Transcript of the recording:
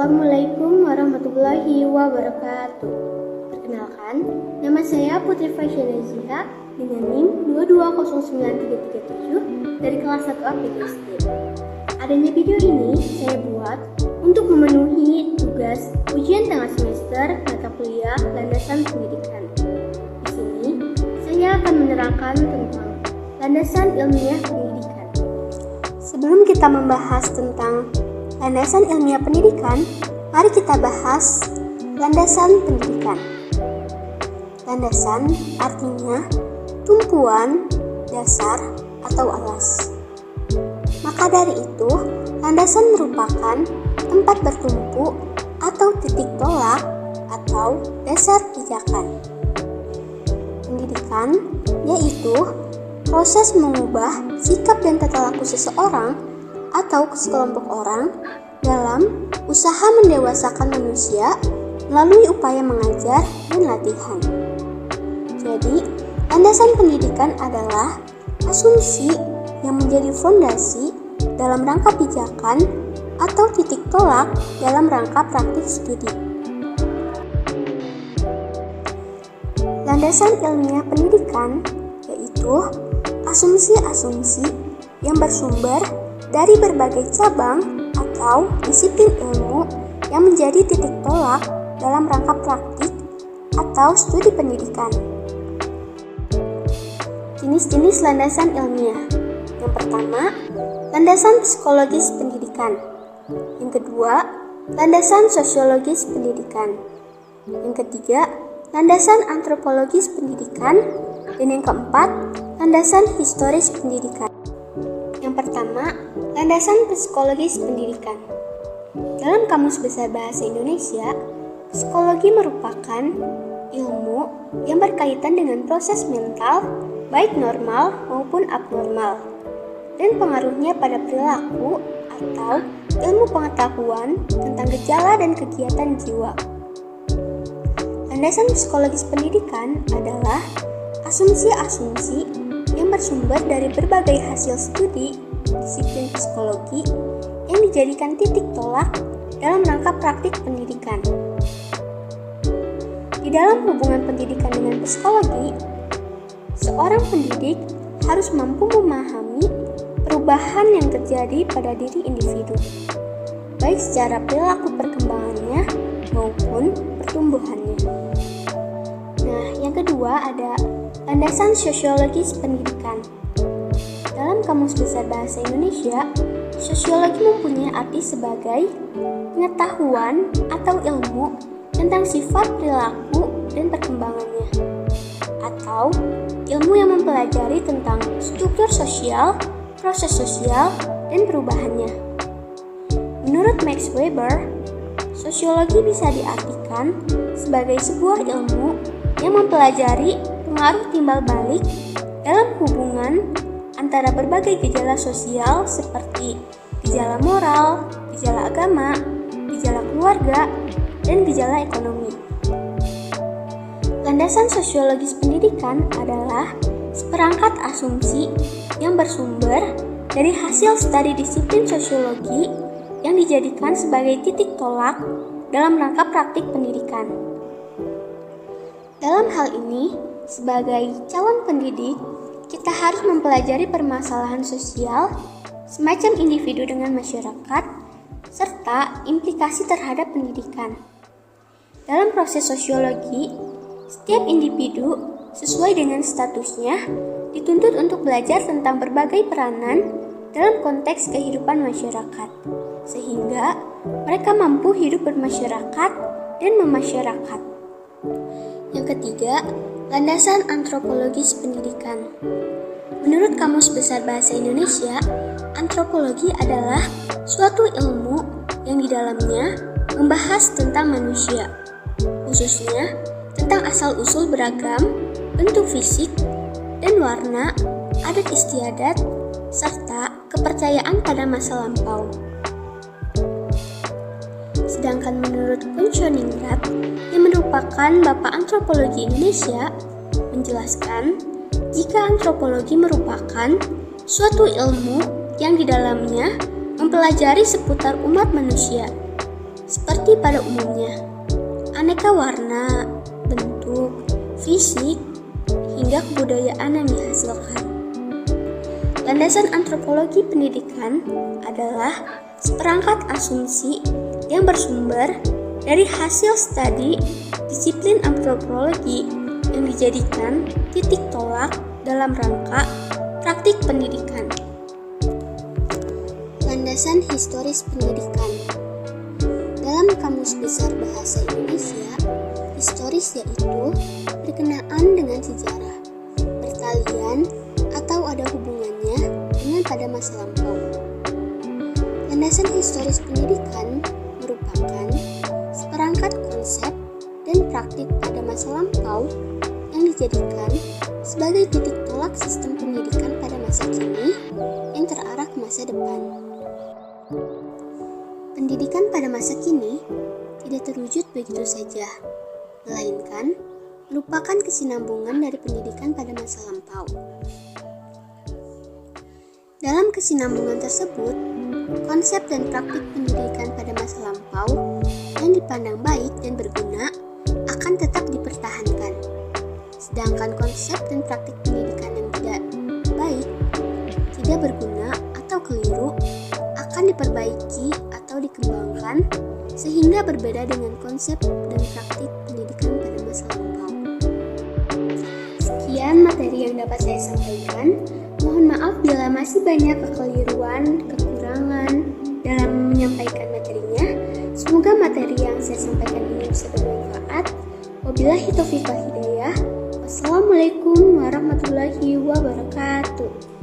Assalamualaikum warahmatullahi wabarakatuh. Perkenalkan, nama saya Putri Faisyalah dengan NIM 2209337 dari kelas 1 APKSD. Adanya video ini saya buat untuk memenuhi tugas ujian tengah semester mata kuliah landasan pendidikan. Di sini saya akan menerangkan tentang landasan ilmiah pendidikan. Sebelum kita membahas tentang landasan ilmiah pendidikan, mari kita bahas landasan pendidikan. Landasan artinya tumpuan, dasar, atau alas. Maka dari itu, landasan merupakan tempat bertumpu atau titik tolak atau dasar pijakan. Pendidikan yaitu proses mengubah sikap dan tata laku seseorang atau sekelompok orang dalam usaha mendewasakan manusia melalui upaya mengajar dan latihan. Jadi, landasan pendidikan adalah asumsi yang menjadi fondasi dalam rangka pijakan atau titik tolak dalam rangka praktik studi. Landasan ilmiah pendidikan yaitu asumsi-asumsi yang bersumber dari berbagai cabang atau disiplin ilmu yang menjadi titik tolak dalam rangka praktik atau studi pendidikan. Jenis-jenis landasan ilmiah. Yang pertama, landasan psikologis pendidikan. Yang kedua, landasan sosiologis pendidikan. Yang ketiga, landasan antropologis pendidikan. Dan yang keempat, landasan historis pendidikan. Yang pertama, landasan psikologis pendidikan. Dalam Kamus Besar Bahasa Indonesia, psikologi merupakan ilmu yang berkaitan dengan proses mental, baik normal maupun abnormal, dan pengaruhnya pada perilaku atau ilmu pengetahuan tentang gejala dan kegiatan jiwa. Landasan psikologis pendidikan adalah asumsi-asumsi yang bersumber dari berbagai hasil studi disiplin psikologi yang dijadikan titik tolak dalam rangka praktik pendidikan. Di dalam hubungan pendidikan dengan psikologi, seorang pendidik harus mampu memahami perubahan yang terjadi pada diri individu, baik secara perilaku perkembangannya maupun pertumbuhannya. Nah, yang kedua ada landasan sosiologis pendidikan. Dalam Kamus Besar Bahasa Indonesia, sosiologi mempunyai arti sebagai pengetahuan atau ilmu tentang sifat perilaku dan perkembangannya, atau ilmu yang mempelajari tentang struktur sosial, proses sosial, dan perubahannya. Menurut Max Weber, sosiologi bisa diartikan sebagai sebuah ilmu yang mempelajari pengaruh timbal balik dalam hubungan antara berbagai gejala sosial seperti gejala moral, gejala agama, gejala keluarga, dan gejala ekonomi. Landasan sosiologis pendidikan adalah seperangkat asumsi yang bersumber dari hasil studi disiplin sosiologi yang dijadikan sebagai titik tolak dalam rangka praktik pendidikan. Dalam hal ini, sebagai calon pendidik, kita harus mempelajari permasalahan sosial semacam individu dengan masyarakat, serta implikasi terhadap pendidikan. Dalam proses sosiologi, setiap individu sesuai dengan statusnya dituntut untuk belajar tentang berbagai peranan dalam konteks kehidupan masyarakat, sehingga mereka mampu hidup bermasyarakat dan memasyarakat. Yang ketiga, landasan antropologis pendidikan. Menurut Kamus Besar Bahasa Indonesia, antropologi adalah suatu ilmu yang di dalamnya membahas tentang manusia, khususnya tentang asal-usul beragam, bentuk fisik, dan warna, adat istiadat, serta kepercayaan pada masa lampau. Sedangkan menurut Kun Choningrat, yang merupakan Bapak Antropologi Indonesia, menjelaskan jika antropologi merupakan suatu ilmu yang di dalamnya mempelajari seputar umat manusia, seperti pada umumnya. Aneka warna, bentuk, fisik, hingga kebudayaan yang dihasilkan. Landasan antropologi pendidikan adalah seperangkat asumsi yang bersumber dari hasil studi disiplin antropologi yang dijadikan titik tolak dalam rangka praktik pendidikan. Landasan historis pendidikan. Dalam Kamus Besar Bahasa Indonesia, historis yaitu berkenaan dengan sejarah, pertalian, atau ada hubungannya dengan pada masa lampau. Landasan historis pendidikan merupakan seperangkat konsep dan praktik pada masa lampau yang dijadikan sebagai titik tolak sistem pendidikan pada masa kini yang terarah ke masa depan. Pendidikan pada masa kini tidak terwujud begitu saja, melainkan merupakan kesinambungan dari pendidikan pada masa lampau. Dalam kesinambungan tersebut, konsep dan praktik pendidikan pada masa lampau yang dipandang baik dan berguna akan tetap dipertahankan. Sedangkan konsep dan praktik pendidikan yang tidak baik, tidak berguna atau keliru akan diperbaiki atau dikembangkan sehingga berbeda dengan konsep dan praktik pendidikan pada masa lampau. Sekian materi yang dapat saya sampaikan. Mohon maaf bila masih banyak kekeliruan, kekurangan dalam menyampaikan materinya. Semoga materi yang saya sampaikan ini bisa bermanfaat. Wabillahi taufiq wal hidayah. Wassalamualaikum warahmatullahi wabarakatuh.